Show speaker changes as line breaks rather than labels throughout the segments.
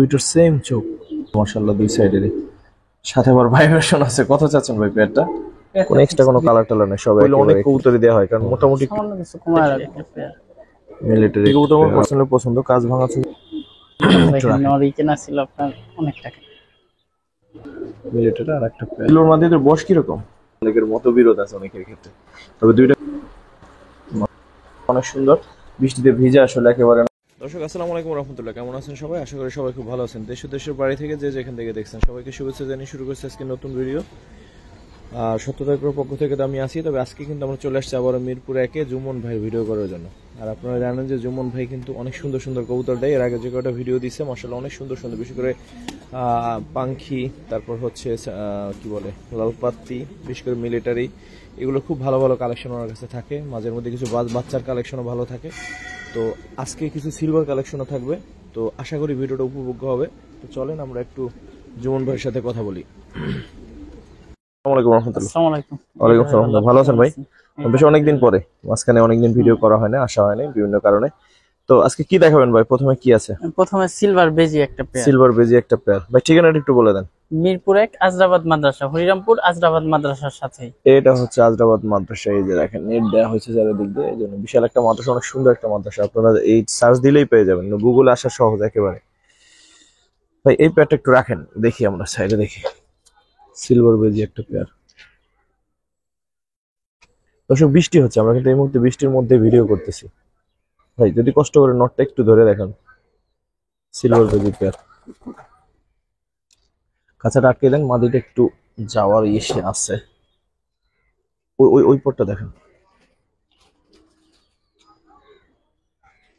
দুইটার সেম চোখ মাশাআল্লাহ, দুই সাইডেরই। সাথে আবার ভাইব্রেশন আছে। কত চাচ্ছেন ভাই পেয়ারটা? কোন এক্সট্রা কোনো কালার টালার নাই, সব অনেক কবুতরই দেওয়া হয়, কারণ মোটামুটি
সামান্য কিছু কমায় রাখবো পেয়ার।
মিলিটারি কবুতর আমার পার্সোনালি পছন্দ, কাজ ভাঙা চোখ।
দেখেন নরি কেনা ছিল আপনার অনেক টাকা।
মিলিটারি আর একটা পেয়ার। এগুলোর মধ্যে বয়স কিরকম? অনেকের মতবিরোধ আছে অনেকের ক্ষেত্রে, তবে দুইটা অনেক সুন্দর, বৃষ্টিতে ভিজে আসলে একেবারে। দর্শক আসসালামু আলাইকুম রহমতুল্লাহ, কেমন আছেন সবাই? আশা করি সবাই খুব ভালো আছেন। দেশ ও দেশের বাড়ি থেকে যে যেখান থেকে দেখছেন সবাইকে শুভেচ্ছা জানিয়ে শুরু করছি আজকে নতুন ভিডিও। আর সত্যতার পক্ষ থেকে তো আমি আছি, তবে আজকে কিন্তু আমরা চলে আসছি আবার মিরপুর একে জুমন ভাইয়ের ভিডিও করার জন্য। আর আপনারা জানেন যে জুমন ভাই কিন্তু অনেক সুন্দর সুন্দর কবুতর দেয়। এর আগে যে কটা ভিডিও দিচ্ছে মাশাআল্লাহ অনেক সুন্দর সুন্দর, বিশেষ করে পাখি, তারপর হচ্ছে কি বলে লালপাত্তি, বিশেষ করে মিলিটারি, এগুলো খুব ভালো ভালো কালেকশন ওনার কাছে থাকে। মাঝের মধ্যে কিছু বাচ্চার কালেকশনও ভালো থাকে। তো আজকে কিছু সিলভার কালেকশনও থাকবে, তো আশা করি ভিডিওটা উপভোগ্য হবে। তো চলেন আমরা একটু জুমন ভাইয়ের সাথে কথা বলি। আসসালামু আলাইকুম রাহমাতুল্লাহ।
আসসালামু আলাইকুম।
ওয়ালাইকুম আসসালাম। ভালো আছেন ভাই? বেশ অনেকদিন পরে, মাঝখানে অনেকদিন ভিডিও করা হয় না, আসা হয় না বিভিন্ন কারণে। তো আজকে কি দেখাবেন ভাই? প্রথমে কি আছে?
প্রথমে সিলভার বেজি একটা পেয়ার।
সিলভার বেজি একটা পেয়ার। ভাই ঠিকানাটা একটু বলে দেন।
মিরপুর 1 আজরাবাদ মাদ্রাসা, হরিরামপুর আজরাবাদ মাদ্রাসার সাথে।
এটা হচ্ছে আজরাবাদ মাদ্রাসা। এই যে দেখেন নেট দেওয়া হয়েছে চারিদিক দিয়ে, এই জন্য বিশাল একটা মাদ্রাসা, অনেক সুন্দর একটা মাদ্রাসা। আপনারা এই সার্চ দিলেই পেয়ে যাবেন, গুগলে আসা সহজ একেবারে। ভাই এই পেয়ারটা একটু রাখেন, দেখি আমরা সাইডে দেখি। সিলভার বেজি একটা পেয়ার। দর্শক বৃষ্টি হচ্ছে, আমরা কিন্তু এই মুহূর্তে বৃষ্টির মধ্যে ভিডিও করতেছি। ভাই যদি কষ্ট করে নটটা একটু ধরে দেখান। সিলভার বেজি পেয়ার। কাছাটা আটকে দেন, মাদিটা একটু যাওয়ার ইসে আছে। ওই ওই ওই পটটা দেখেন,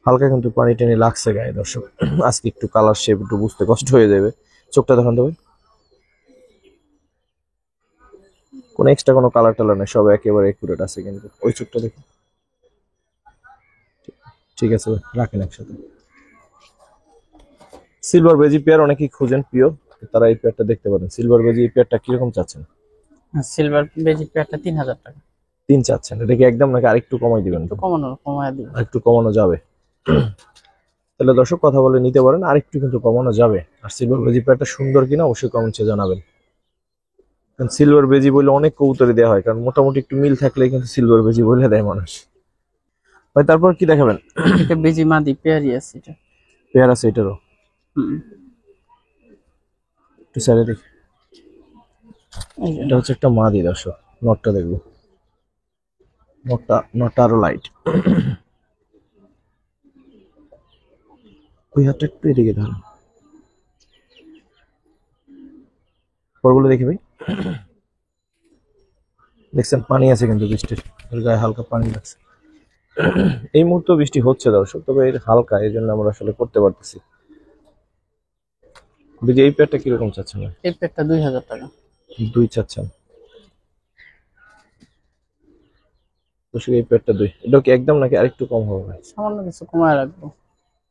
হালকা কিন্তু পানি টানি লাগছে গায়ে দর্শক। আজকে একটু কালার শেপ একটু বুঝতে কষ্ট হয়ে যাবে। চোখটা দেখান তো ভাই, কোনো এক্সট্রা কোনো কালার টালার নেই, সব একেবারে একুরেট আছে। কিন্তু ওই চোখটা দেখুন। ঠিক আছে ভাই, রাখেন একসাথে। সিলভার বেজি পেয়ার অনেকেই খুঁজেন প্রিয়, তারা এই পেয়ারটা দেখতে পারেন। সিলভার বেজি এই পেয়ারটা কিরকম চাচ্ছেন?
সিলভার বেজি পেয়ারটা 3000 টাকা।
3 চাচ্ছেন? এটা কি একদম নাকি আরেকটু কমাই দিবেন?
একটু কমায় দিই।
আরেকটু কমানো যাবে? তাহলে দর্শক কথা বলে নিতে পারেন, আরেকটু কিন্তু কমানো যাবে। আর সিলভার বেজি পেয়ারটা সুন্দর কিনা অবশ্যই কমেন্টে জানাবেন। কারণ সিলভার বেজি বলে অনেক কবুতরই দেওয়া হয়, কারণ মোটামুটি একটু মিল থাকলে কিন্তু সিলভার বেজি বলে দেয় মানুষ। ভাই তারপর কি দেখাবেন?
এটা বেজি মাদি পেয়ারই আছে এটা।
পেয়ার আছে এটারও? একটু সাইডে দেখি। এটা হচ্ছে একটা মাদি দর্শক, নটটা দেখবো। নটটা আরো লাইট। ওই হাতটা একটু এদিকে ধরো, পরগুলো দেখি ভাই। দেখছেন পানি আছে কিন্তু বৃষ্টির, এর গায়ে হালকা পানি লাগছে। এই মুহূর্তে বৃষ্টি হচ্ছে দর্শক, তবে এর হালকা, এই জন্য আমরা আসলে করতে পারতেছি। এই পেয়ারটা কিরকম চাচ্ছেন?
এই পেয়ারটা 2000 টাকা।
2 চাচ্ছেন দর্শক? এই পেয়ারটা 2, এটা কি একদম নাকি আরেকটু কম হবে ভাই?
সামান্য কিছু কমায় রাখবো।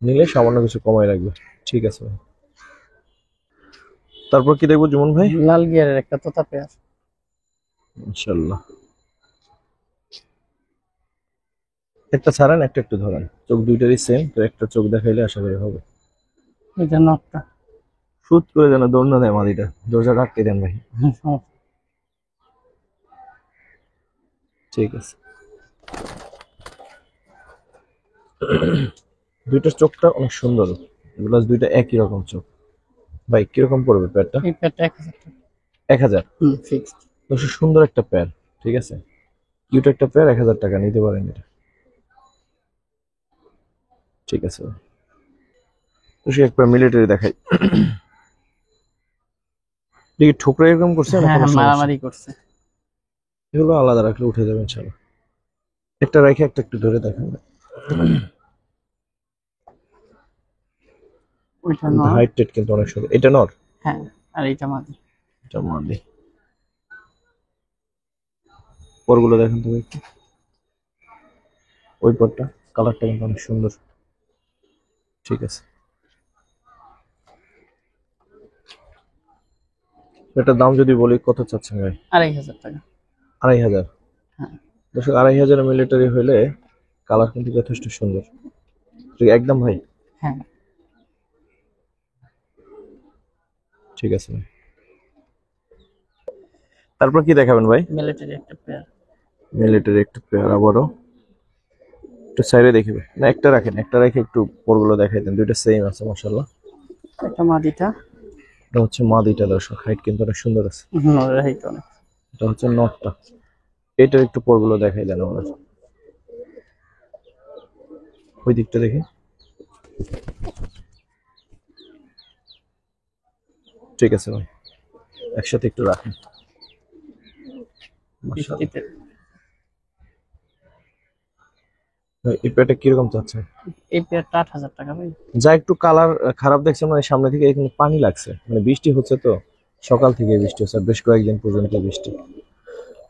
নিলে সামান্য কিছু কমাই লাগবে, ঠিক আছে ভাই। তারপর কি দেখবো জুমন ভাই?
লাল গিয়ারের একটা তোতা পেয়ার।
ইনশাআল্লাহ। একটা ছাড়ান, একটা একটু ধরেন, চোখ দুইটারই সেম, তো একটা চোখ দেখাইলে আশা করি হবে।
এটা নটটা।
শুট করে যেন দৌড় না দেয় মাদিটা, দরজাটা আটকে দেন ভাই। ঠিক আছে। দুইটার চোখটা অনেক সুন্দর, এগুলো দুইটা একই রকম চোখ। ভাই কিরকম পড়বে প্যাডটা?
এই পেয়ারটা 1000 টাকা।
1000?
ফিক্সড।
দর্শক সুন্দর একটা প্যাড, ঠিক আছে, কিউট একটা প্যাড, 1000 টাকা নিতে পারেন এটা। ঠিক আছে দর্শক, একবার মিলিটারি দেখাই। দেখি ঠোকরা এরকম করছে না?
হ্যাঁ, মারামারি করছে।
এগুলো আলাদা রাখলে উঠে যাবে ইনশাআল্লাহ। একটা রেখে একটা একটু ধরে দেখেন।
ওইটা নর।
হাইট টেট কিন্তু অনেক সুন্দর। এটা নর?
হ্যাঁ, আর এইটা মাদি।
এটা মাদি। পরগুলো দেখেন তুমি একটু, ওই পরটা কালারটা কিন্তু অনেক সুন্দর। ঠিক আছে, এটার দাম যদি বলি কত চাচ্ছেন ভাই?
2500 টাকা।
2500?
হ্যাঁ।
দর্শক 2500 মিলিটারি হইলে কালার কিন্তু যথেষ্ট সুন্দর। ঠিক একদম ভাই?
হ্যাঁ।
ঠিক আছে ভাই। তারপর কি দেখাবেন ভাই?
মিলিটারি একটা পেয়ার।
মিলিটারি একটা পেয়ার আবারও একটু সাইডে দেখিবে না, একটা রাখেন, একটা রেখে একটু পরগুলো দেখাই দেন। দুইটা সেম আছে মাশাআল্লাহ।
একটা মাদিটা।
এটা হচ্ছে মাদিটা দর্শক, হাইট কিন্তু অনেক সুন্দর আছে।
হাইট অনেক।
এটা হচ্ছে নটটা। এটার একটু পরগুলো দেখাই দেন আমরা। ওই দিকটা দেখি। ঠিক আছে ভাই, একসাথে একটু রাখেন। মাশাআল্লাহ।
বৃষ্টিতে
ভাই, এই পেয়ারটা কিরকম চাচ্ছে?
এই পেয়ারটা 8,000 টাকা ভাই।
যা একটু কালার খারাপ দেখছেন মানে সামনে থেকে এখানে পানি লাগছে, মানে বৃষ্টি হচ্ছে তো, সকাল থেকে বৃষ্টি হচ্ছে, আর বেশ কয়েকদিন পর্যন্ত বৃষ্টি।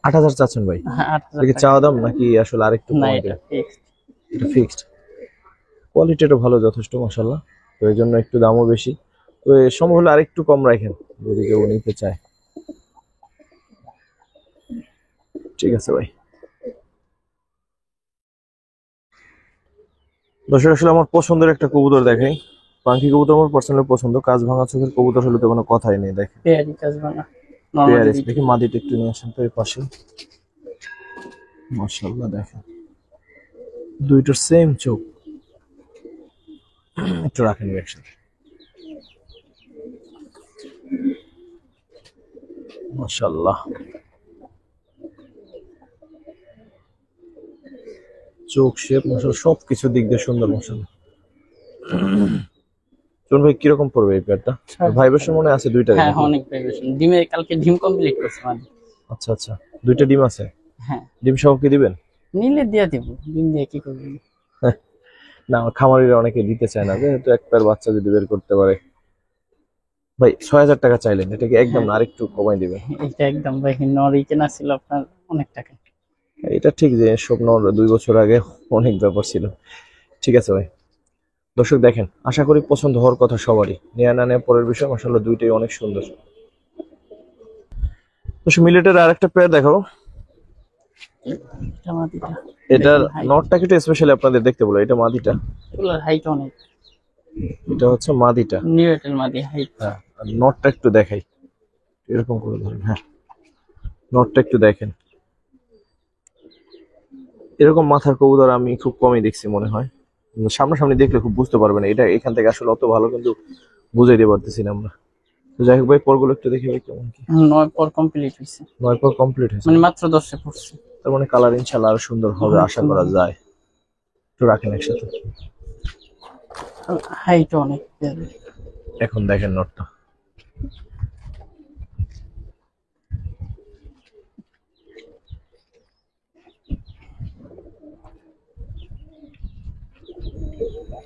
8,000 চাচ্ছেন ভাই?
হ্যাঁ, 8,000
এটা কি
টাকা।
চাওয়া দাম নাকি আসলে আরেকটু
না,
কমাই
এটা
দেন?
ফিক্সড।
এটা ফিক্সড। কোয়ালিটিটা ভালো যথেষ্ট মাশাআল্লাহ, তো এই জন্য একটু দামও বেশি। তো সম্ভব হলে আরেকটু কম রাখেন যদি কেউ নিতে চায়। ঠিক আছে ভাই। দর্শক আসলে আমার পছন্দের একটা কবুতর দেখাই। পাখি কবুতর আমার পার্সোনালি পছন্দ, কাজ ভাঙা চোখের কবুতর হলে তো কোনো কথাই নেই। দেখেন
পেয়ারি কাজ বানা নরমালি
পেয়ারিস,
বিক্রি।
দেখি মাদিটা একটু নিয়ে আসেন তো এই পাশে। মাশাআল্লাহ দেখেন দুইটার সেম চোখ। একটু রাখেন একসাথে। মাশাআল্লাহ, চোখ শেপ মাশাআল্লাহ সবকিছু দিক দিয়ে সুন্দর মাশাআল্লাহ। চলুন ভাই, কিরকম পড়বে এই পেয়ারটা? ভাইবেশন মনে আছে দুইটা?
হ্যাঁ, অনেক ভাইব্রেশন। ডিমে কালকে ডিম কমপ্লিট করছে মাদি।
আচ্ছা আচ্ছা, দুইটা ডিম আছে?
হ্যাঁ,
ডিম সহ কি দিবেন?
নিলে দিয়ে দিব। ডিম দিয়ে কি করবেন?
না, আমার খামারিরা অনেকে দিতে চায় না, যেহেতু একটার বাচ্চা যদি বের করতে পারে। ভাই 6,000 টাকা চাইলেন, এটা কি একদম না আরেকটু কমাই দিবেন?
এটা একদম ভাই, নরি কেনা ছিল আপনার অনেক টাকা।
এটা ঠিক যে স্বপ্ন 2 বছর আগে অনেক ব্যাপার ছিল। ঠিক আছে ভাই। দর্শক দেখেন, আশা করি পছন্দ হওয়ার কথা সবারই। নেয়া না নেয়া পরের বিষয়, মাশাআল্লাহ দুইটাই অনেক সুন্দর। দর্শক মিলেটের আরেকটা পেয়ার দেখাবো।
এটা মাদিটা।
এটার
দেখেন height।
নটটা একটু স্পেশালি আপনাদের দেখতে বলো। এটা মাদিটা,
এগুলোর হাইট অনেক।
এটা হচ্ছে মাদিটা।
নিউটেল মাদি হাইট।
হ্যাঁ, আর নটটা একটু দেখাই, এরকম করে ধরেন। হ্যাঁ, নটটা একটু দেখেন। এরকম মাথার কবুতর আমি খুব কমই দেখছি মনে হয়। কিন্তু সামনাসামনি দেখলে খুব বুঝতে পারবেন, এটা এখান থেকে আসলে অত ভালো কিন্তু বুঝাইতে পারতেছি না আমরা। তো যাই হোক ভাই, পরগুলো একটু দেখে ভাই কেমন কি।
9 পর কমপ্লিট হয়েছে।
9 পর কমপ্লিট হয়েছে,
মানে মাত্র 10-এ পড়ছে।
তার মানে কালার ইনশাল্লাহ আরো সুন্দর হবে আশা করা যায়। একটু রাখেন একসাথে।
হাইট অনেক।
এখন দেখেন নটটা।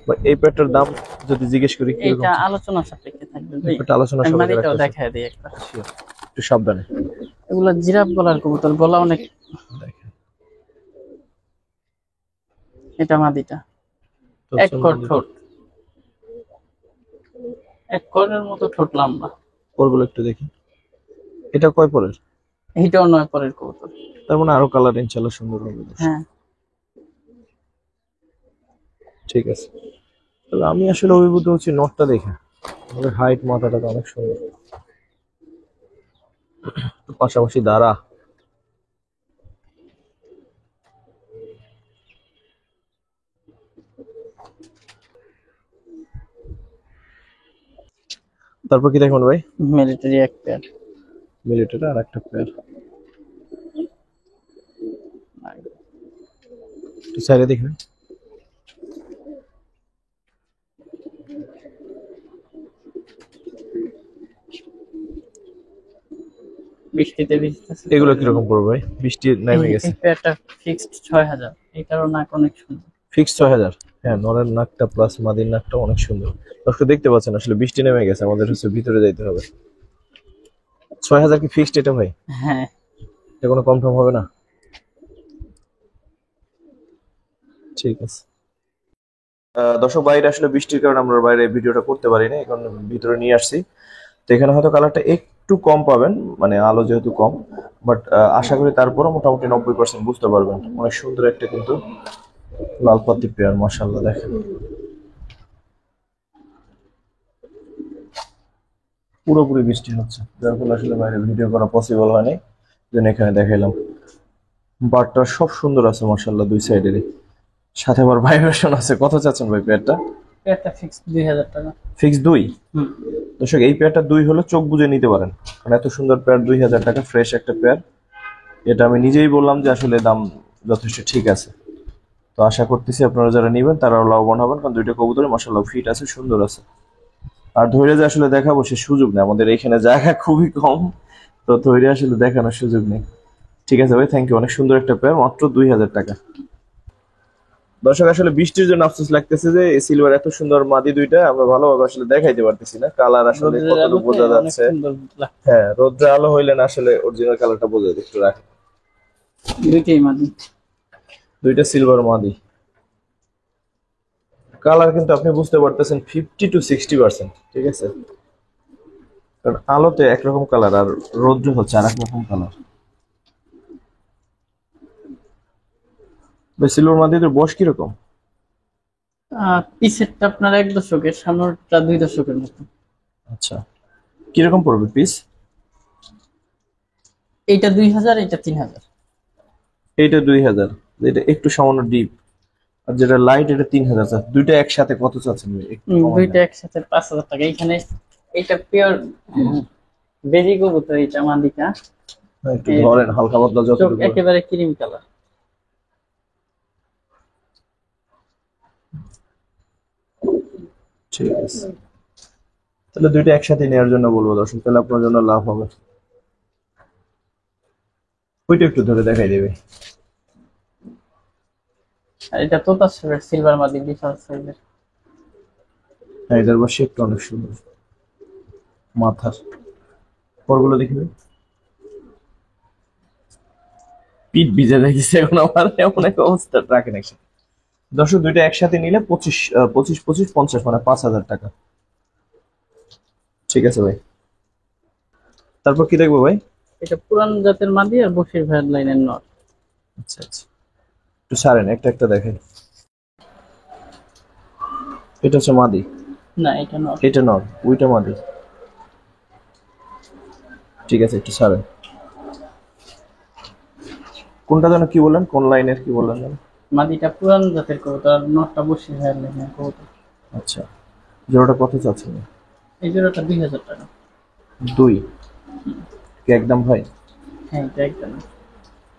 ভাই, এই পেয়ারটার দাম যদি জিজ্ঞেস করি কিরকম?
এটা আলোচনা সাপেক্ষে থাকবে ভাই।
এটা আলোচনা
আমি
সাপেক্ষে
মাদিটাও
রাখতেছি।
দেখায় দিই একটা।
একটু সাবধানে
এগুলা জিরাফ গলার কবুতর, গলা অনেক।
দেখেন।
এটা মাদিটা।
তো
এক কর ঠোঁট, এক করের মতো ঠোঁট লম্বা।
পরগুলো একটু দেখি। এটা কয় পরের?
এইটাও 9 পরের কবুতর।
তার মানে আরো কালার ইনশাল্লাহ সুন্দর হবে।
হ্যাঁ,
ঠিক আছে, তবে আমি আসলে অভিভূত হচ্ছি নটটা দেখে। ওদের হাইট, মাথাটা তো অনেক সুন্দর। তো পাশাপাশি দাঁড়া। তারপর কি দেখবেন ভাই?
মিলিটারি এক পেয়ার।
মিলিটারি আর একটা পেয়ার। একটু সাইডে দেখবেন।
বৃষ্টিতে ভিজতেছে।
এগুলো কিরকম পড়বে ভাই? বৃষ্টি নেমে গেছে।
এই পেয়ারটা ফিক্সড 6,000। এটারও নাক অনেক সুন্দর।
ফিক্স 6,000। হ্যাঁ, নরের নাকটা প্লাস মাদির নাকটা অনেক সুন্দর। দর্শক দেখতে পাচ্ছেন, আসলে বৃষ্টি নেমে গেছে, আমাদের হচ্ছে ভিতরে যাইতে হবে। 6,000 কি ফিক্সড এটা ভাই?
হ্যাঁ,
এটা কোনো কম টম হবে না? ঠিক আছে। দর্শক, বাইরে আসলে বৃষ্টির কারণে আমরা বাইরে ভিডিওটা করতে পারি না, এখন ভিতরে নিয়ে আসছি। তো এখানে হয়তো কালারটা একটু কম পাবেন, মানে আলো যেহেতু কম, বাট আশা করি তারপরও মোটামুটি 90% বুঝতে পারবেন। অনেক সুন্দর একটা কিন্তু লাল পাতি পেয়ার, মাশাআল্লাহ দেখেন। পুরোপুরি বৃষ্টি হচ্ছে, যার ফলে আসলে বাইরে ভিডিও করা পসিবল হয়নি, জন্য এখানে দেখাইলাম। বারটা সব সুন্দর আছে মাশাআল্লাহ, দুই সাইডেরই, সাথে আবার ভাইব্রেশন আছে। কত চাচ্ছেন ভাই পেয়ারটা?
পেয়ারটা ফিক্স 2000 টাকা।
ফিক্স দুই?
হুম।
দর্শক এই পেয়ারটা দুই হলো, চোখ বুজে নিতে পারেন, কারণ এত সুন্দর পেয়ার 2000 টাকা, ফ্রেশ একটা পেয়ার। এটা আমি নিজেই বললাম যে আসলে দাম যথেষ্ট ঠিক আছে। তো আশা করতেছি আপনারা যারা নেবেন তারাও লাভবান হবেন, কারণ দুইটা কবুতরই মাশাআল্লাহ ফিট আছে, সুন্দর আছে। আর ধৈর্য যে আসলে দেখাবো সে সুযোগ নেই, আমাদের এখানে জায়গা খুবই কম, তো ধৈর্য আসলে দেখানোর সুযোগ নেই। ঠিক আছে ভাই, থ্যাংক ইউ। অনেক সুন্দর একটা পেয়ার, মাত্র 2000 টাকা। দর্শক আসলে বৃষ্টির জন্য আফসোস লাগতেছে যে সিলভার এত সুন্দর মাদি দুইটা আমরা ভালোভাবে আসলে দেখাইতে পারতেছি না, কালার আসলে
রোদের
কতটুকু
আলোতে
বোঝা
অনেক
যাচ্ছে।
সুন্দর লাগছে।
হ্যাঁ, রোদ্রে আলো হইলে না আসলে অরিজিনাল কালারটা বোঝা যায়, একটু রাখে।
দুইটাই মাদি।
দুইটা সিলভার মাদি, কালার কিন্তু আপনি বুঝতে পারতেছেন 50 to 60%, ঠিক আছে? কারণ আলোতে একরকম কালার আর রোদ্রে হচ্ছে আর এক রকম কালার। সিলভার মাদিদের বয়স কিরকম?
পিসেরটা আপনার 1 দশকের, সামনেরটা 2 দশকের মতো।
আচ্ছা, কিরকম পড়বে পিস?
এইটা 2000, এইটা 3000।
এইটা 2000, এটা একটু সামান্য ডিপ, আর যেটা লাইট এটা 3000। দুইটা একসাথে কত চাচ্ছেন ভাই? একটু কমান
দুইটা
দেন।
একসাথে 5000 টাকা। এইখানে এইটা পিওর বেজি কবুতর, এইটা মাদিটা।
হ্যাঁ, একটু ধরেন হালকা পাতলা
চোখ
যতটুকু।
একেবারে ক্রিম কালার।
ঠিক আছে, তাহলে দুইটা একসাথে নেওয়ার জন্য বলবো দর্শক, তাহলে আপনার জন্য লাভ হবে। ওইটা একটু ধরে দেখাই দেবে।
আর এটা তোতা সিলভার মাদি, বিশাল সাইজের।
হ্যাঁ, এটার বয়স একটু অনেক সুন্দর, মাথার পরগুলো দেখবে, পিঠ ভিজে রেখেছে এখন আমার, এমন এক অবস্থা রাখেন একসাথে। দর্শক দুইটা একসাথে নিলে 25 25 25 50, মানে 5000 টাকা। ঠিক আছে ভাই, তারপর কি দেখবো ভাই?
এটা পুরান জাতের মাদি আর বসির ভাইয়ের লাইনের নর।
আচ্ছা আচ্ছা, একটু ছাড়েন, একটা একটা দেখেন। এটা হচ্ছে মাদি?
না, এটা নর।
এটা নর, ওইটা মাদি। ঠিক আছে, একটু ছাড়েন। কোনটা যেন কি বললেন, কোন লাইনের কি বললেন যেন?
মাদিটা পুরান জাতের কবুতর আর নরটা বসির ভাইয়ের লাইনের কবুতর।
আচ্ছা, জোড়াটা কত চাচ্ছেন?
এই জোড়াটা 2000 টাকা।
দুই কি একদম ভাই?
হ্যাঁ, এটা একদম।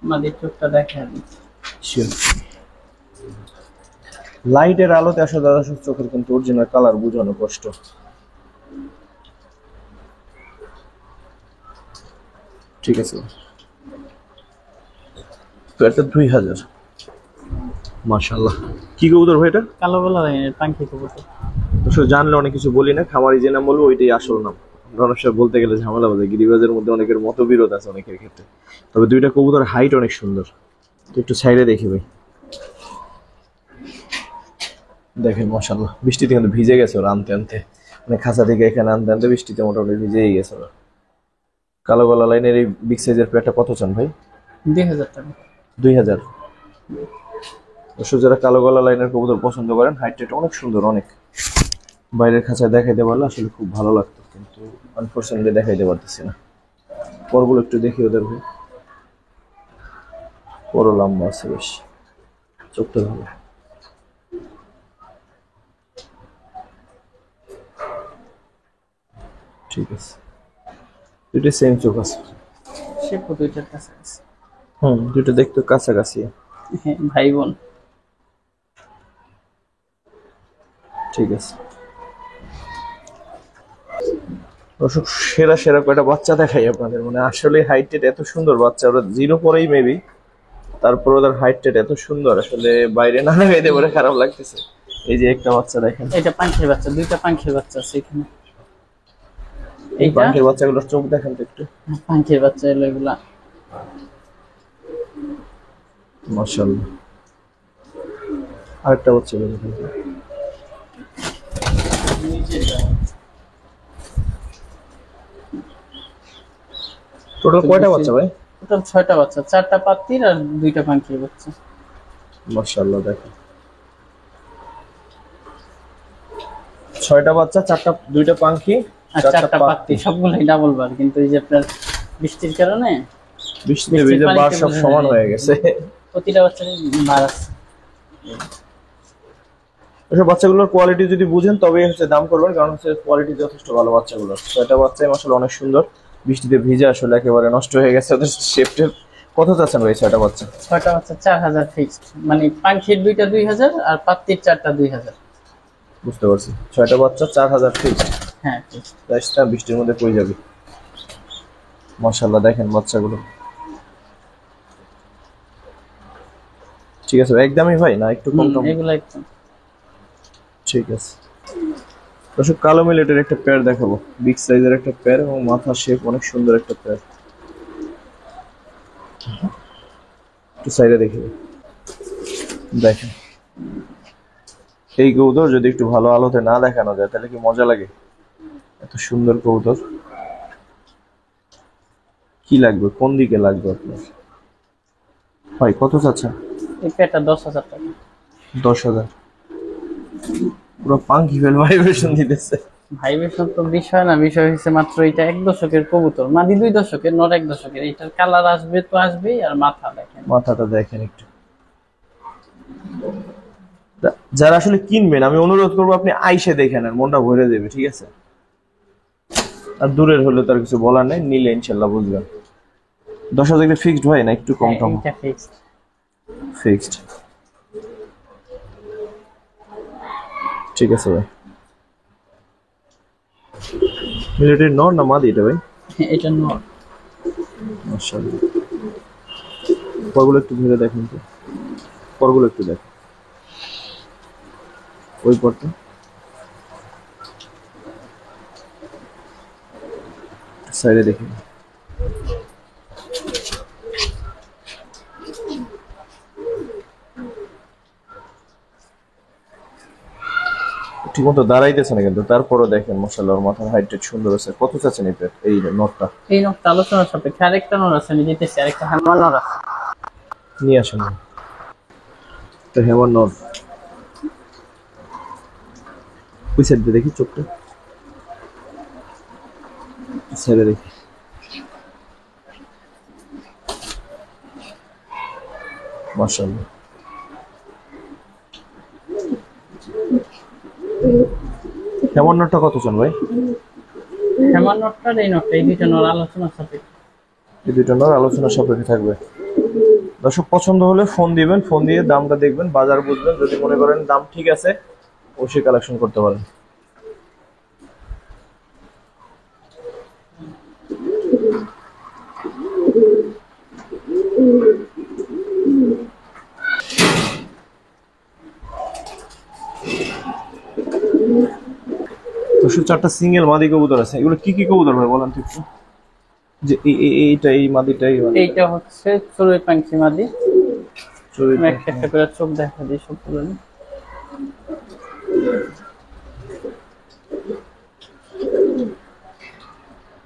মাদির চোখটা দেখা দিচ্ছি।
শিওর। লাইটের আলোতে আসলে দাদা চোখের কিন্তু অরিজিনাল কালার বোঝানো কষ্ট। ঠিক আছে, তো এটা 2000। মাশাআল্লাহ, কি কবুতর ভাই এটা?
কালো গলা লাইনের পাখি কবুতর।
আসলে জানলে অনেক কিছু বলি না, খামারি যে নাম বলবো ওইটাই আসল নাম। অনেক সময় বলতে গেলে ঝামেলা বাজে, গিরিবাজের মধ্যে অনেকের মতবিরোধ আছে অনেকের ক্ষেত্রে। তবে দুইটা কবুতর হাইট অনেক সুন্দর। তো একটু সাইডে দেখি ভাই, দেখেন মাশাআল্লাহ, বৃষ্টিতে কিন্তু ভিজে গেছে ওরা আনতে আনতে, মানে খাঁচা থেকে এখানে আনতে আনতে বৃষ্টিতে মোটামুটি ভিজেই গেছে ওরা। কালো গলা লাইনের এই বিগ সাইজের পেয়ারটা কত চান ভাই?
2000 টাকা।
2000। অবশ্য যারা কালো গলা লাইনের কবুতর পছন্দ করেন, হাইট রেট অনেক সুন্দর, অনেক। বাইরের খাঁচায় দেখাইতে পারলে আসলে খুব ভালো লাগতো, কিন্তু আনফরচুনেটলি দেখাইতে পারতেছি না। পরগুলো একটু দেখি ওদের ভাই, বড় লম্বা আছে বেশ, চোখটা ভালো। ঠিক আছে, দুটো সেম চোখ আছে।
সে দুইটার কাছাকাছি।
দুটো দেখতে কাছাকাছি।
হ্যাঁ, ভাই বোন।
ঠিক আছে দর্শক, সেরা সেরা কয়টা বাচ্চা দেখাই আপনাদের, মানে আসলে হাইট রেট এত সুন্দর বাচ্চা, ওরা জিরো পরেই মেবি, তারপর ওদের হাইট রেট এত সুন্দর, আসলে বাইরে না লাগাইতে পারে খারাপ লাগতেছে। এই যে একটা বাচ্চা দেখেন,
এটা পাখির বাচ্চা, দুইটা পাখির বাচ্চা আছে এখানে।
এই
এইটা
পাখির বাচ্চাগুলোর চোখ দেখেন তো একটু,
পাখির বাচ্চা এলো এগুলা।
মাশাআল্লাহ। আরেকটা বাচ্চা দেখেন, টোটাল কয়টা বাচ্চা ভাই?
টোটাল 6টা বাচ্চা, 4টা পাতির আর 2টা পাখির বাচ্চা।
মাশাআল্লাহ, দেখেন 6টা বাচ্চা, 2টা পাখি
আর চারটা পাত্তি, সবগুলোই ডাবল বার, কিন্তু এই যে আপনার বৃষ্টির কারণে
বৃষ্টিতে ভিজে বার সব সমান হয়ে গেছে।
প্রতিটা বাচ্চারই বার আছে।
এসব বাচ্চাগুলোর কোয়ালিটি যদি বুঝেন তবেই হচ্ছে দাম করবেন, কারণ হচ্ছে কোয়ালিটি যথেষ্ট ভালো বাচ্চাগুলোর। ছয়টা বাচ্চাই আসলে অনেক সুন্দর, বৃষ্টিতে ভিজে আসলে একেবারে নষ্ট হয়ে গেছে ওদের শেপটের। কত চাচ্ছেন ভাই ছয়টা বাচ্চা?
ছয়টা বাচ্চা 4000 ফিক্সড, মানে পাখির দুইটা 2000 আর পাত্তির চারটা 2000।
বুঝতে পারছি, ছয়টা বাচ্চা 4000 ফিক্সড।
হ্যাঁ fixed।
প্রাইসটা বৃষ্টির মধ্যে কই যাবে। মাশাআল্লাহ দেখেন বাচ্চাগুলো। ঠিক আছে একদমই ভাই, না একটু কম টম?
এগুলো একদম
ঠিক আছে। দর্শক কালো মিলেটের একটা পেয়ার দেখাবো, বিগ সাইজের একটা পেয়ার এবং মাথা শেপ অনেক সুন্দর একটা পেয়ার। একটু সাইডে দেখি, দেখেন এই কবুতর যদি একটু ভালো আলোতে না দেখানো যায় তাহলে কি মজা লাগে। এত সুন্দর কবুতর, কি লাগবে, কোন দিকে লাগবে আপনার ভাই? কত চাচ্ছেন?
এই পেটা 10000 টাকা।
10,000? পুরো পাঙ্কি ফেল ভাইব্রেশন দিতেছে।
ভাইব্রেশন তো বিষয় না, বিষয় হচ্ছে মাত্র এটা 1 দশকের কবুতর, মাদি 2 দশকের, নর 1 দশকের। এটার কালার আসবে তো আসবেই, আর মাথা দেখেন,
মাথাটা দেখেন একটু। যারা আসলে কিনবেন আমি অনুরোধ করবো আপনি আইসে দেখেন, আর মনটা ভরে দেবে, ঠিক আছে? আর দূরের হলে তার কিছু বলার নেই, নিলে ইনশাল্লাহ বুঝবেন। 10,000 ফিক্সড হয় না একটু কম টম?
এটা ফিক্সড।
ফিক্সড, ঠিক আছে ভাই। মিলিটারি নর না মাদি এটা ভাই?
এটা নর।
মাশাআল্লাহ, পরগুলো একটু ধরে দেখেন তো, পরগুলো একটু দেখেন, ওই পরটা সাইডে দেখেন। ঠিকমতো দাঁড়াইতেছে না কিন্তু তারপরও দেখেন মাশাআল্লাহ ওর মাথার হাইটটা সুন্দর আছে। কত চাচ্ছেন এই নটটা?
এই নরটা আলোচনার সাপেক্ষে। আরেকটা নর আছে, আমি দিতেছি, আরেকটা হারমান নর আছে।
নিয়ে আসেন তো। হেমন নর ওই সাইড দিয়ে দেখি, চোখটা সাইডে দেখি। মাশাআল্লাহ, হেমন নটটা কত চান ভাই?
হেমান নরটা এই নরটা, এই দুইটা নর আলোচনার সাপেক্ষে।
এই দুটো নর আলোচনা সাপেক্ষে থাকবে। দর্শক পছন্দ হলে ফোন দিবেন, ফোন দিয়ে দামটা দেখবেন, বাজার বুঝবেন। যদি মনে করেন দাম ঠিক আছে অবশ্যই কালেকশন করতে পারেন। দর্শক চারটা সিঙ্গেল মাদি কবুতর আছে, এগুলো কি কি কবুতর ভাই বলেন তো একটু? যে এইটা, এই মাদিটা,
এইটা হচ্ছে চড়ুই পাখি মাদি।
চড়ুই
আমি একটা একটা করে চোখ দেখা দিই সবগুলো।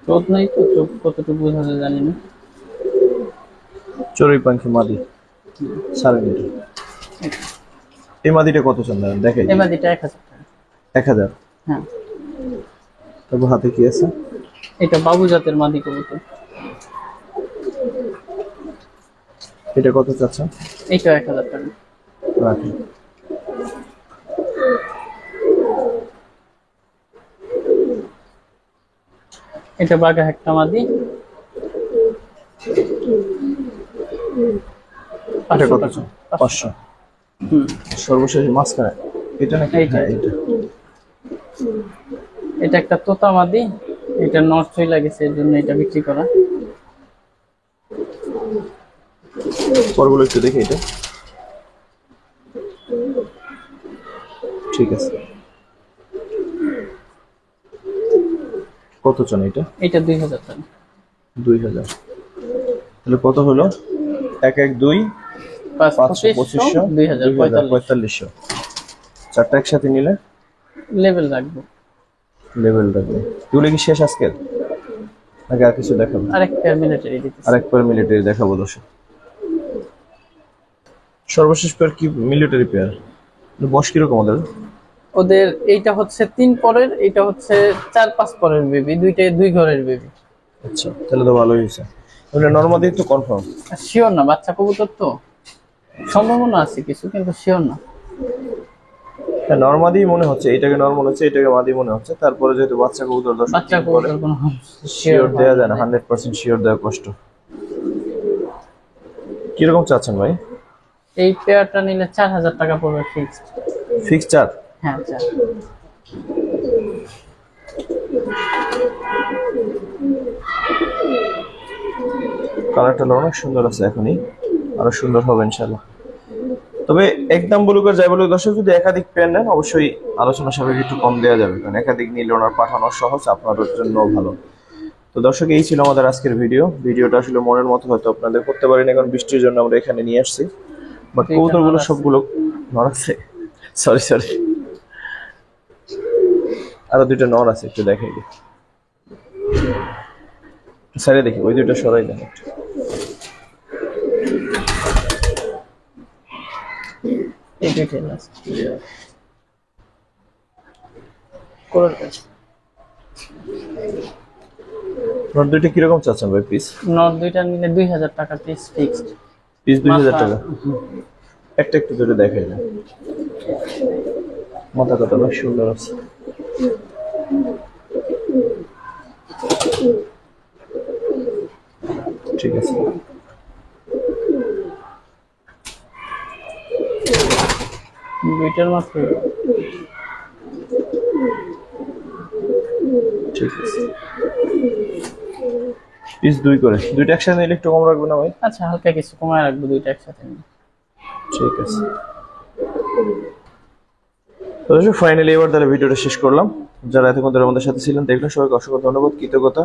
রোদ নাই তো, চোখ কতটুকু বোঝা যায় জানি না।
চড়ুই পাখি মাদি সাড়ে মিটার। এই মাদিটা কত চান দেখে?
এই মাদিটা 1000 টাকা।
1000?
হ্যাঁ।
তারপর হাতে কি আছে?
এটা বাবু জাতের মাদি কবুতর।
এটা কত চাচ্ছেন?
এইটা 1000 টাকা।
রাখেন।
এটা বাঘা একটা মাদি।
এটা কত চান? 500। সর্বশেষ মাঝখানে এটা নাকি? হ্যাঁ এটা।
এটা একটা তোতা মাদি, এটা নষ্ট হয়ে লাগেছে এর জন্য এটা বিক্রি করা।
পরগুলো একটু দেখি এটা। ঠিক আছে, কত চান এটা?
এটা 2000 টাকা।
2000? তাহলে কত হলো? 1 1 2
5
2500
2000
4500। চারটা একসাথে নিলে
লেভেল রাখবো।
লেভেল রাখবে। এগুলো কি শেষ আজকের নাকি আর কিছু দেখাবো?
আরেক পেয়ার মিলিটারি দিতেছি।
আরেক পেয়ার মিলিটারি দেখাবো দর্শক। সর্বশেষ পেয়ার কি মিলিটারি পেয়ার? বয়স কিরকম ওদের?
ওদের এইটা হচ্ছে 3 পরের, এটা হচ্ছে 4-5 পরের বেবি, দুইটাই 2 ঘরের বেবি।
আচ্ছা, তাহলে তো ভালোই হয়েছে। তাহলে নরমাদি তো কনফার্ম।
শিওর না, বাচ্চা কবুতর তো সম্ভাবনা আছে কিছু, কিন্তু শিওর না।
নরমাদি মনে হচ্ছে, এটাকে নরমাল হচ্ছে, এটাকে মাদি মনে হচ্ছে। তারপরে যেহেতু বাচ্চা কবুতর,
বাচ্চা কবুতর কোনো
শিওর দেওয়া যায় না, 100% শিওর দেওয়া কষ্ট। কিরকম চাচ্ছেন ভাই?
এই পেয়ারটা নিলে 4000 টাকা পড়বে ফিক্সড।
ফিক্স 4?
হ্যাঁ 4।
কালারটা অনেক সুন্দর আছে, এখনই আরো সুন্দর হবে ইনশাআল্লাহ। তবে একদম বলুক আর যাই বলুক দর্শক, যদি একাধিক পেয়ার নেন অবশ্যই আলোচনা সাপেক্ষে একটু কম দেওয়া যাবে, কারণ একাধিক নিলে ওনার পাঠানো সহজ, আপনাদের জন্য ভালো। তো দর্শক, এই ছিল আমাদের আজকের ভিডিওটা আসলে মনের মতো হয়তো আপনাদের করতে পারিনি, কারণ বৃষ্টির জন্য আমরা এখানে নিয়ে আসছি। বাট কবুতরগুলো সবগুলো নর আছে, সরি আরো 2টা নর আছে, একটু দেখাই দিই, সাইডে দেখি, ওই 2টা সরাই দেন একটু।
এই দুইটাই লাস্ট কোরাল কাজ।
নর 2টা কিরকম চাচ্ছেন ভাই পিস?
নর দুইটা নিলে 2000 টাকা পিস ফিক্সড।
পিস 2000 টাকা। একটা একটু ধরে দেখাই দেন, মাথা কত অনেক সুন্দর আছে। ঠিক আছে,
দুইটার মাত্র।
ঠিক আছে, পিস 2 করে, 2টা একসাথে নিলে একটু কম রাখবে না ভাই?
আচ্ছা, হালকা কিছু কমায় রাখবো, দুইটা একসাথে নিয়ে।
ঠিক আছে। তো ফাইনালি এবার তাহলে ভিডিওটা শেষ করলাম। যারা এতক্ষণ ধরে আমাদের সাথে ছিলেন, দেখলেন, সবাইকে অসংখ্য ধন্যবাদ, কৃতজ্ঞতা।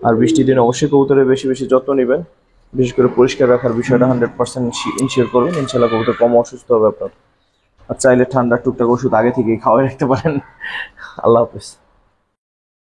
আর বৃষ্টির দিন অবশ্যই কবুতরের বেশি বেশি যত্ন নেবেন, বিশেষ করে পরিষ্কার রাখার বিষয়টা 100% ইনশিওর করবেন। ইনশাল্লাহ কবুতর কম অসুস্থ হবে আপনার। আর চাইলে ঠান্ডার টুকটাক ওষুধ আগে থেকেই খাওয়াই রাখতে পারেন। আল্লাহ হাফেজ।